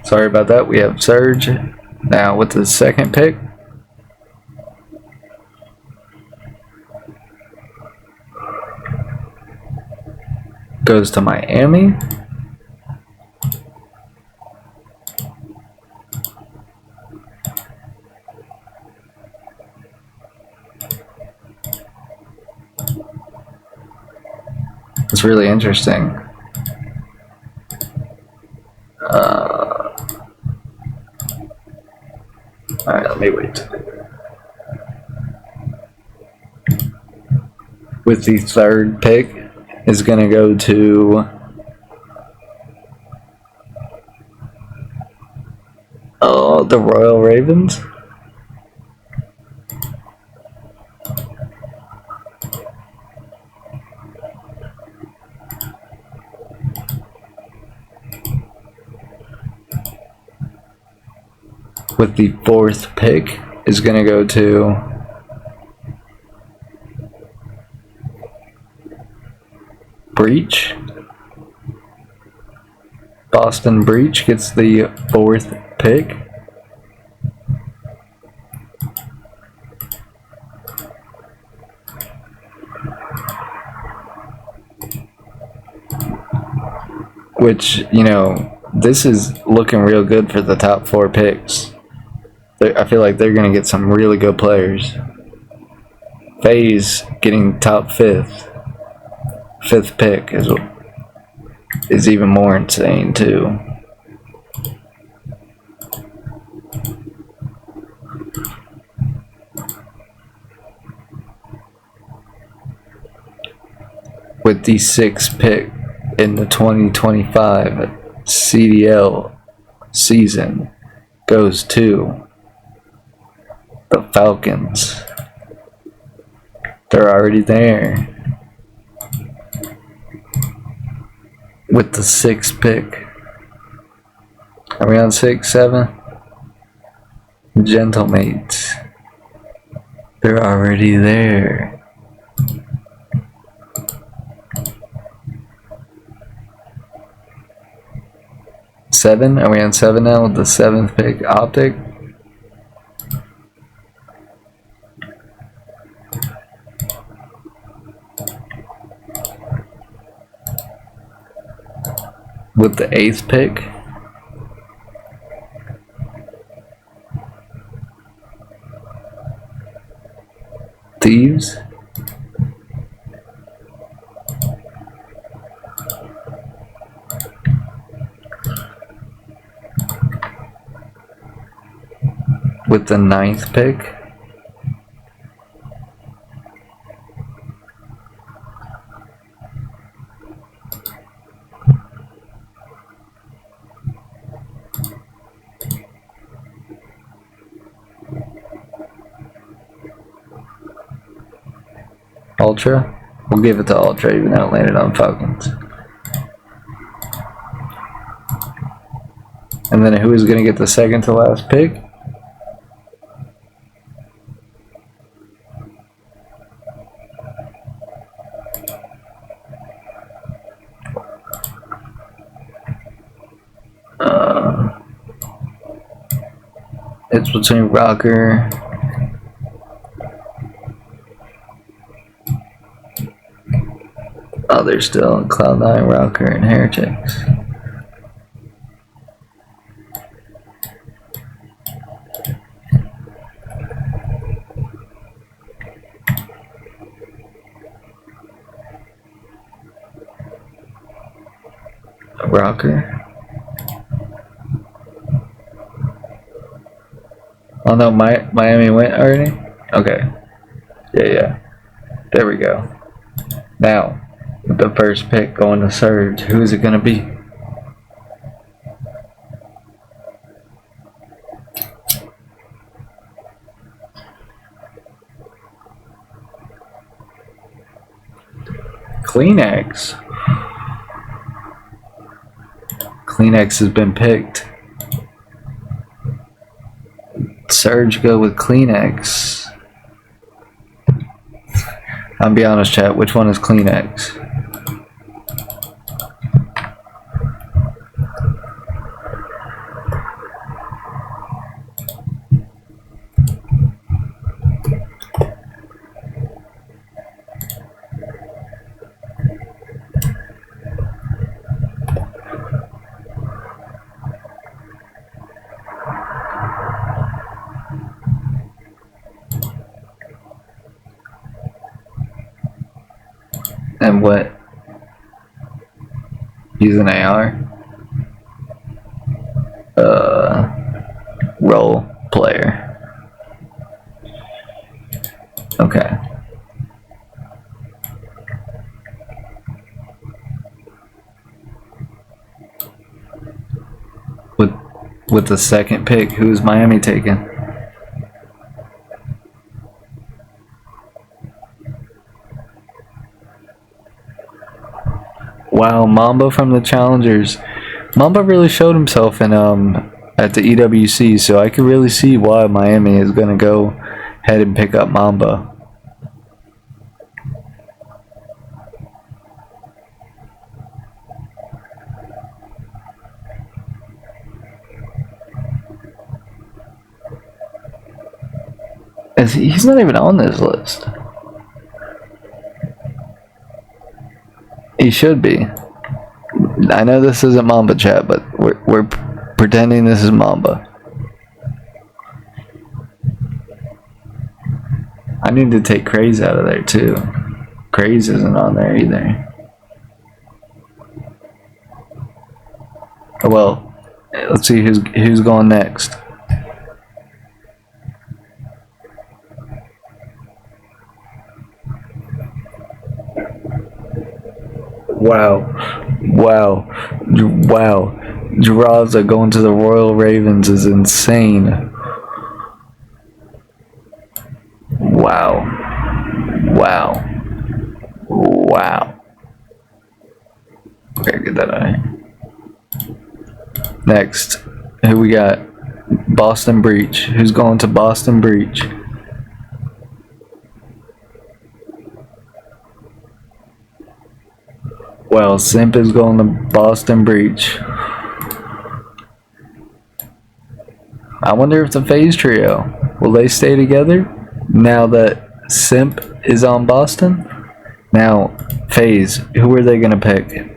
Sorry about that. We have Surge now with the second pick. Goes to Miami. It's really interesting. Alright, let me wait. With the third pick is going to go to the Royal Ravens. With the fourth pick is going to go to Breach. Boston Breach gets the fourth pick. Which, you know, this is looking real good for the top 4 picks. I feel like they're going to get some really good players. Faze getting top 5th. 5th pick is even more insane too. With the 6th pick in the 2025 CDL season goes to the Falcons. They're already there. With the 6th pick. Are we on 6, 7? Gentlemates. They're already there. Seven? Are we on 7 now with the 7th pick? Optic. With the 8th pick. Thieves. With the 9th pick. Ultra? We'll give it to Ultra even though it landed on Falcons. And then who is going to get the second to last pick? It's between Rocker they're still in Cloud9, Rocker, and Heretics. Rocker. Oh no, Miami went already? Okay. Yeah. There we go. Now, with the first pick going to Surge, who is it going to be? Kleenex. Kleenex has been picked. Surge go with Kleenex. I'll be honest, chat. Which one is Kleenex? what? Use an AR? Role player. Okay. With the second pick, who is Miami taking? Wow, Mamba from the Challengers. Mamba really showed himself in at the EWC, so I could really see why Miami is gonna go ahead and pick up Mamba. He's not even on this list. He should be. I know this isn't Mamba chat, but we're pretending this is Mamba. I need to take Craze out of there too. Craze isn't on there either. Well, let's see who's going next. Wow. Jiraza going to the Royal Ravens is insane. Wow. Okay, get that out of here. Next, who we got? Boston Breach. Who's going to Boston Breach? Well, Simp is going to Boston Breach. I wonder if the Faze trio, will they stay together now that Simp is on Boston? Now, Faze, who are they going to pick?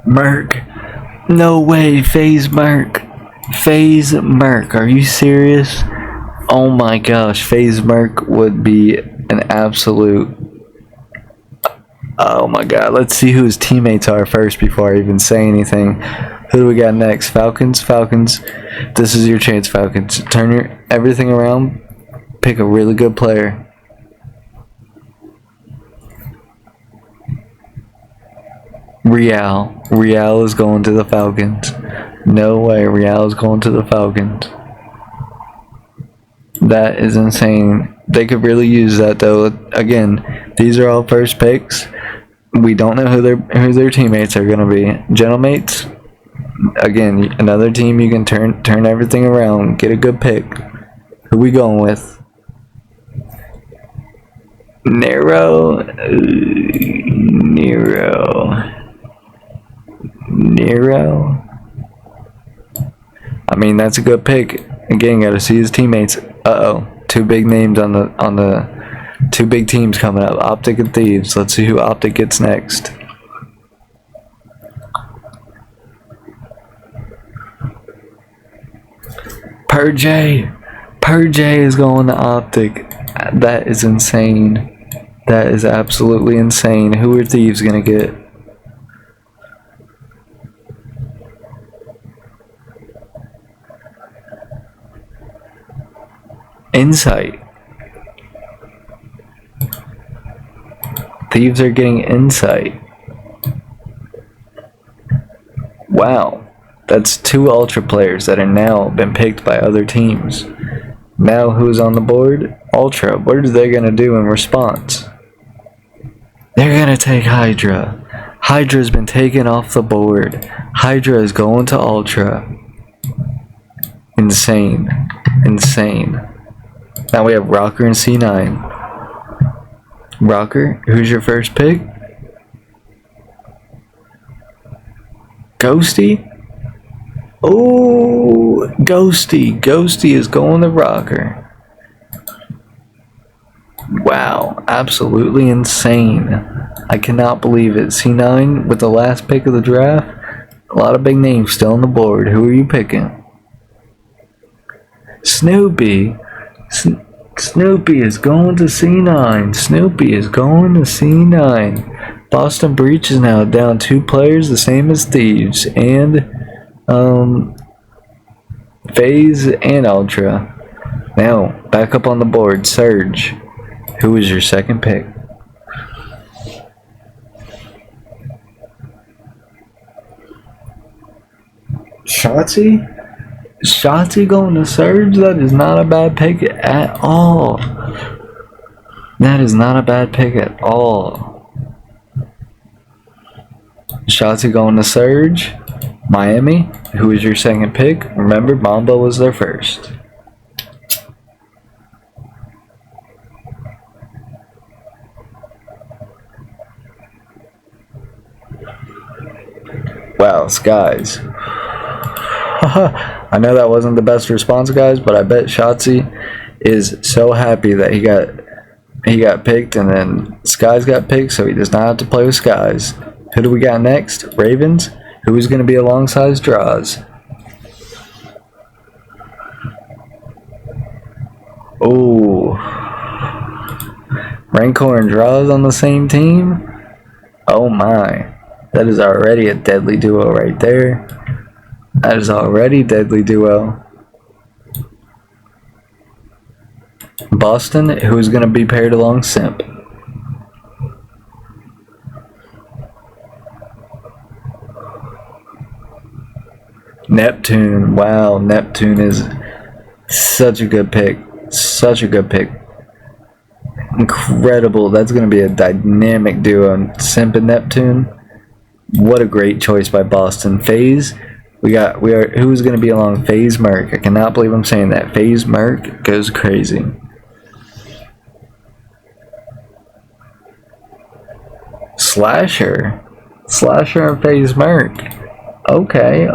Merc. No way, Faze Merc. Faze Merc, are you serious? Oh my gosh, Faze Merc would be an absolute... Oh my god, let's see who his teammates are first before I even say anything. Who do we got next? Falcons. This is your chance, Falcons. Turn everything around. Pick a really good player. Real is going to the Falcons. No way, Real is going to the Falcons. That is insane. They could really use that though. Again, these are all first picks. We don't know who their teammates are gonna be. Gentlemates. Again, another team you can turn everything around. Get a good pick. Who we going with? Nero. I mean, that's a good pick. Again, gotta see his teammates. Two big names on the two big teams coming up. Optic and Thieves. Let's see who Optic gets next. Per J is going to Optic. That is insane. That is absolutely insane. Who are Thieves gonna get? Insight. Thieves are getting Insight. Wow. That's 2 Ultra players that are now been picked by other teams. Now who's on the board? Ultra. What are they going to do in response? They're going to take Hydra. Hydra's been taken off the board. Hydra is going to Ultra. Insane. Now we have Rocker and C9. Rocker, who's your first pick? Ghosty? Oh, Ghosty is going to Rocker. Wow, absolutely insane. I cannot believe it. C9 with the last pick of the draft. A lot of big names still on the board. Who are you picking? Snoopy. Snoopy is going to C9. Snoopy is going to C9. Boston Breach is now down 2 players, the same as Thieves and Faze and Ultra. Now back up on the board, Surge. Who is your second pick? Shotzi? Shotzi going to Surge? That is not a bad pick at all. That is not a bad pick at all. Shotzi going to Surge. Miami, who is your second pick? Remember, Mamba was their first. Wow, Skies. I know that wasn't the best response, guys, but I bet Shotzi is so happy that he got picked, and then Skies got picked, so he does not have to play with Skies. Who do we got next? Ravens. Who is going to be alongside Draws? Oh, Rancor and Draws on the same team. Oh my, that is already a deadly duo right there. That is already deadly duo. Boston, who is going to be paired along Simp? Neptune. Wow, Neptune is such a good pick. Such a good pick. Incredible. That's going to be a dynamic duo. Simp and Neptune. What a great choice by Boston. Faze. Who's going to be along? Faze Merc. I cannot believe I'm saying that. Faze Merc goes crazy. Slasher and Faze Merc. Okay.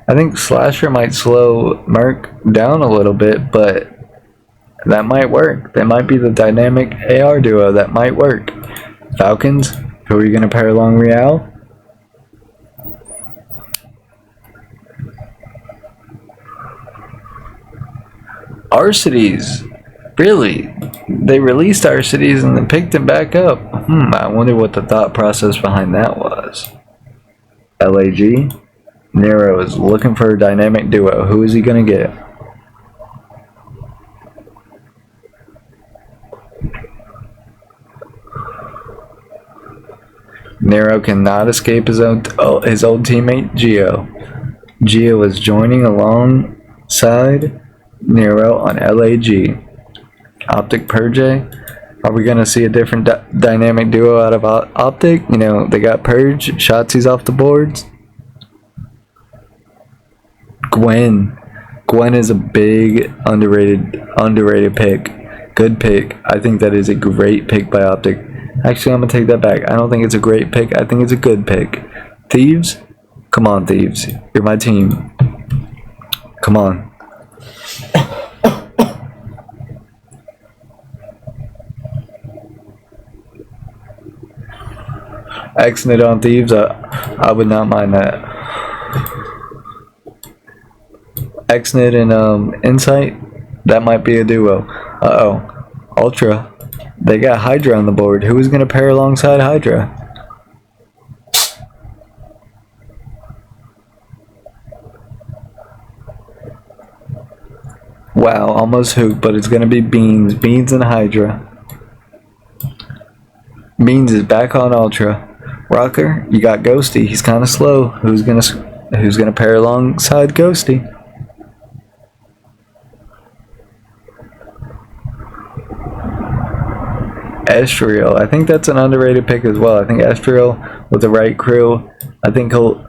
I think Slasher might slow Merc down a little bit, but that might work. That might be the dynamic AR duo. That might work. Falcons. Who are you going to pair along Real? Arcides. Really? They released Arcides and then picked him back up. I wonder what the thought process behind that was. LAG. Nero is looking for a dynamic duo. Who is he going to get? Nero cannot escape his old teammate Geo. Geo is joining alongside Nero on LAG. Optic Purge. Are we going to see a different dynamic duo out of Optic? You know, they got Purge. Shotzi's off the boards. Gwen is a big underrated pick. Good pick. I think that is a great pick by Optic. Actually, I'm going to take that back. I don't think it's a great pick. I think it's a good pick. Thieves? Come on, Thieves. You're my team. Come on. Xnit on Thieves? I would not mind that. Xnit and Insight? That might be a duo. Uh-oh. Ultra. They got Hydra on the board. Who is going to pair alongside Hydra? Wow, almost hooked, but it's going to be Beans. Beans and Hydra. Beans is back on Ultra. Rocker, you got Ghosty. He's kind of slow. Who's gonna pair alongside Ghosty? Estriel. I think that's an underrated pick as well. I think Estriel with the right crew. I think he'll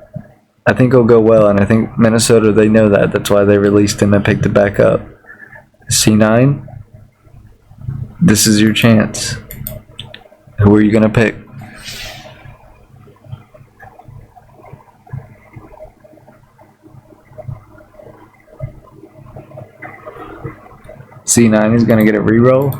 go well, and I think Minnesota, they know that. That's why they released him and picked it back up. C9. This is your chance. Who are you gonna pick? C9 is gonna get a reroll.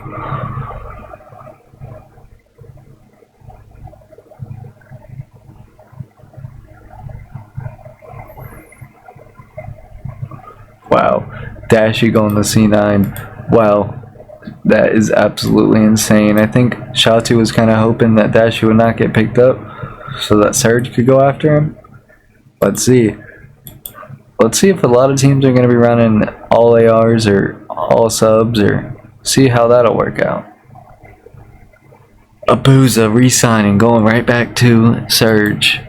Wow, Dashy going to C9. Wow, that is absolutely insane. I think Shatu was kind of hoping that Dashi would not get picked up so that Surge could go after him. Let's see. Let's see if a lot of teams are going to be running all ARs or all subs, or see how that'll work out. Abuza re-signing, going right back to Surge.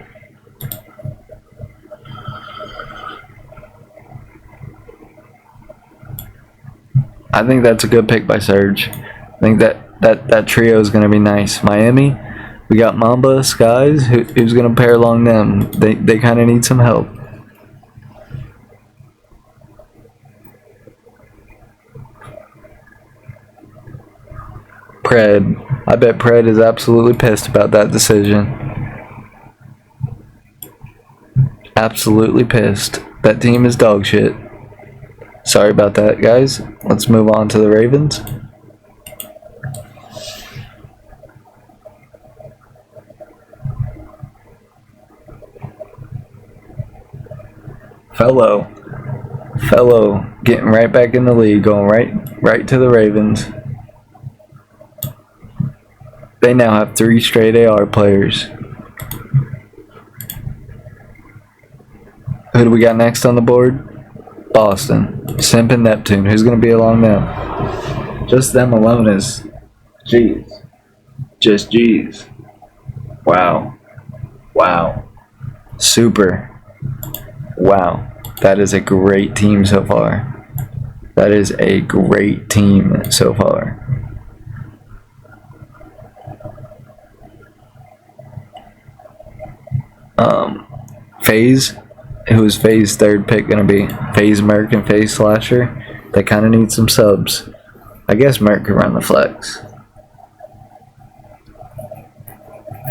I think that's a good pick by Surge. I think that trio is going to be nice. Miami, we got Mamba, Skies, who's going to pair along them. They kind of need some help. Pred. I bet Pred is absolutely pissed about that decision. Absolutely pissed. That team is dog shit. Sorry about that, guys. Let's move on to the Ravens. Fellow getting right back in the league, going right to the Ravens. They now have 3 straight AR players. Who do we got next on the board? Boston. Simp and Neptune. Who's going to be along them? Just them alone is... Jeez. Just jeez. Wow. Wow. Super. Wow. That is a great team so far. That is a great team so far. Faze. Who is Faze's third pick going to be? Faze, Merc, and Faze Slasher. They kind of need some subs. I guess Merc could run the flex.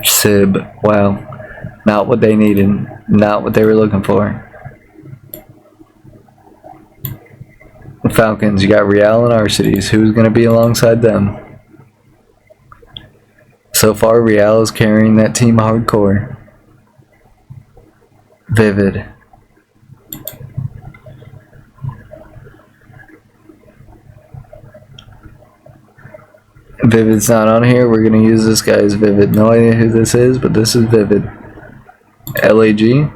Sib. Wow. Not what they needed. Not what they were looking for. The Falcons, you got Real and Arcides. Who's going to be alongside them? So far, Real is carrying that team hardcore. Vivid. Vivid's not on here. We're going to use this guy as Vivid. No idea who this is, but this is Vivid. LAG. A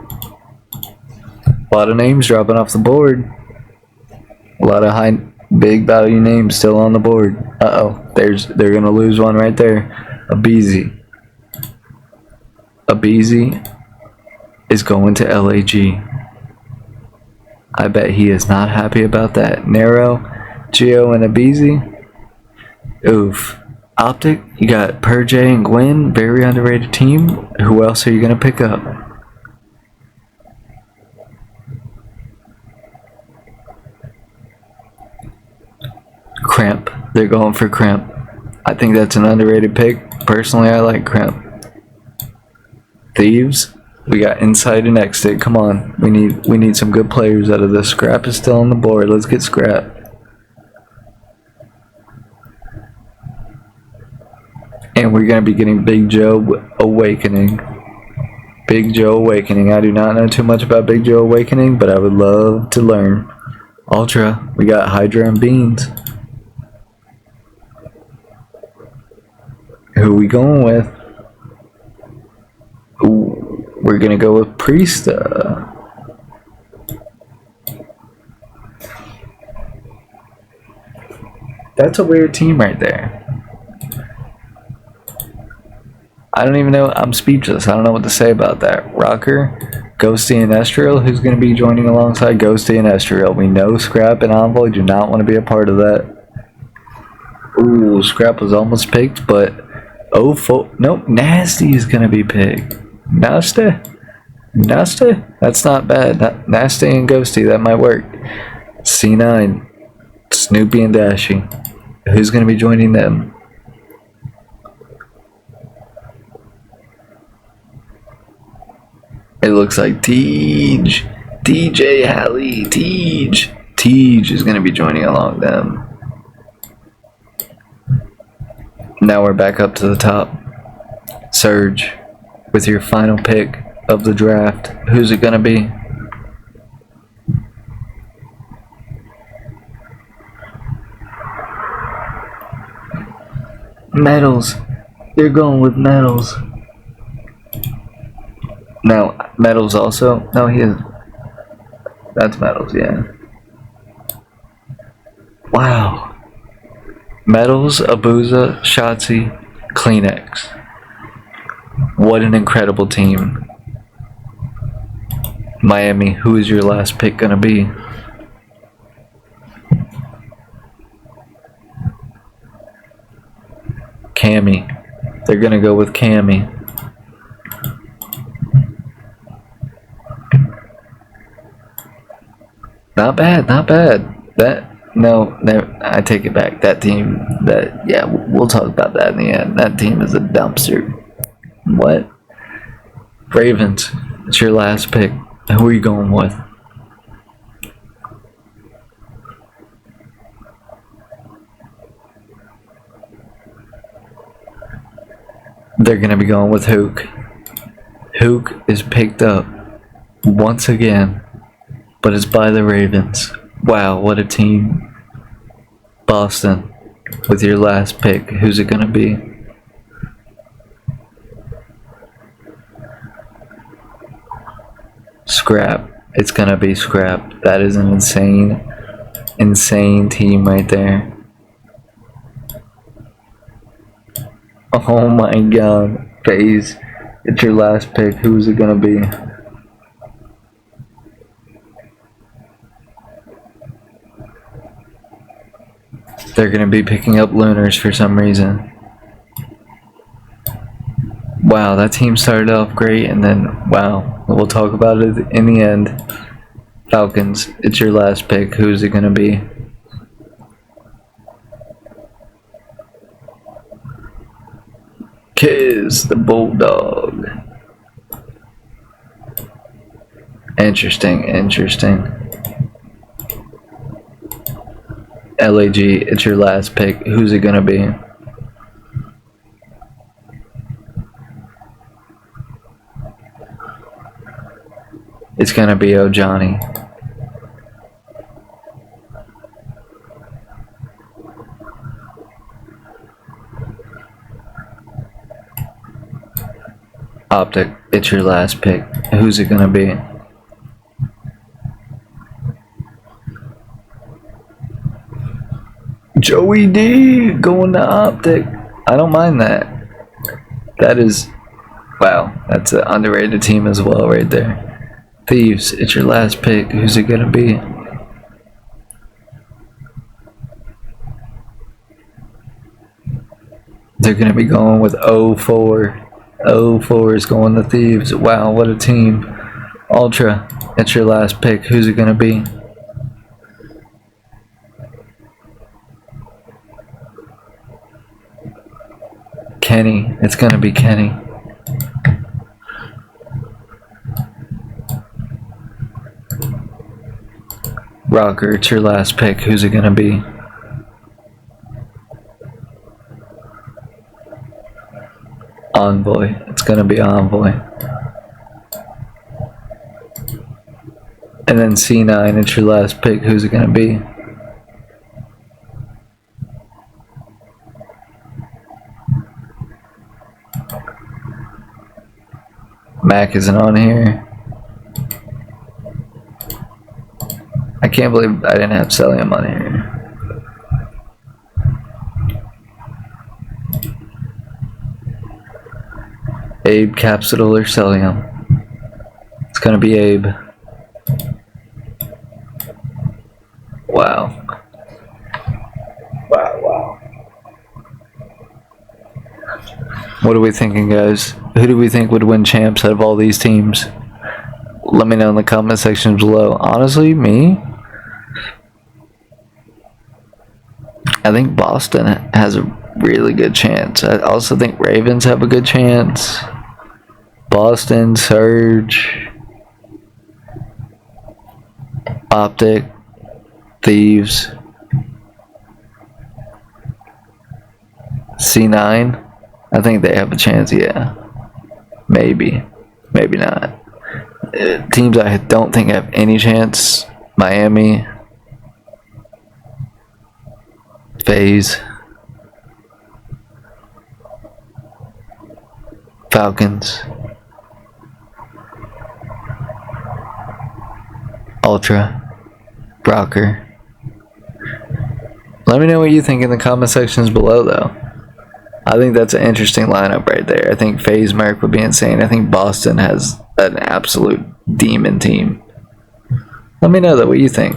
lot of names dropping off the board. A lot of big value names still on the board. Uh-oh. They're going to lose one right there. Abizi. Abizi is going to LAG. I bet he is not happy about that. Nero, Gio, and Abizi. Oof. Optic, you got Purge and Gwen, very underrated team. Who else are you going to pick up? Cramp. They're going for Cramp. I think that's an underrated pick. Personally, I like Cramp. Thieves. We got Inside and Exit. Come on. We need some good players out of this. Scrap is still on the board. Let's get Scrap. And we're going to be getting Big Joe Awakening. Big Joe Awakening. I do not know too much about Big Joe Awakening, but I would love to learn. Ultra. We got Hydra and Beans. Who are we going with? Ooh, we're going to go with Priesta. That's a weird team right there. I don't even know. I'm speechless. I don't know what to say about that. Rocker, Ghosty, and Estriel. Who's going to be joining alongside Ghosty and Estriel? We know Scrap and Envoy do not want to be a part of that. Ooh, Scrap was almost picked, but nope. Nasty is going to be picked. Nasty. That's not bad. Nasty and Ghosty, that might work. C9, Snoopy and Dashy. Who's going to be joining them? It looks like Tej, DJ Halley, Tej is going to be joining along them. Now we're back up to the top. Surge, with your final pick of the draft. Who's it going to be? Metals. They're going with Metals. No, Metals also. No, he is. That's Metals, yeah. Wow. Metals, Abuza, Shotzi, Kleenex. What an incredible team. Miami, who is your last pick gonna be? Cammy. They're gonna go with Cammy. Not bad, not bad. No, I take it back. That team, we'll talk about that in the end. That team is a dumpster. What? Ravens, it's your last pick. Who are you going with? They're gonna be going with Hook. Hook is picked up once again, but it's by the Ravens. Wow, what a team. Boston, with your last pick, who's it gonna be? Scrap. It's gonna be Scrap. That is an insane team right there. Oh my god. Faze, it's your last pick. Who's it gonna be? They're gonna be picking up Lunars for some reason. Wow, that team started off great, and then, wow, we'll talk about it in the end. Falcons, it's your last pick. Who's it gonna be? Kiz, the Bulldog. Interesting. LAG, it's your last pick. Who's it gonna be? It's gonna be Johnny. Optic, it's your last pick. Who's it gonna be? Joey D going to Optic. I don't mind that. That is, wow, that's an underrated team as well right there. Thieves, it's your last pick. Who's it gonna be? They're gonna be going with 04. 04 is going to Thieves. Wow, what a team. Ultra, it's your last pick. Who's it gonna be? Kenny, it's gonna be Kenny. Rocker, it's your last pick. Who's it gonna be? Envoy, it's gonna be Envoy. And then C9, it's your last pick. Who's it gonna be? Mac isn't on here. I can't believe I didn't have Celium on here. Abe, Capsule, or Celium? It's gonna be Abe. Wow. Wow. What are we thinking, guys? Who do we think would win champs out of all these teams? Let me know in the comment section below. Honestly, me, I think Boston has a really good chance. I also think Ravens have a good chance. Boston, Surge, Optic, Thieves, C9. I think they have a chance, yeah. Maybe not. Teams I don't think have any chance: Miami, Faze, Falcons, Ultra, Brocker. Let me know what you think in the comment sections below, though. I think that's an interesting lineup right there. I think Faze Merc would be insane. I think Boston has an absolute demon team. Let me know, though, what you think.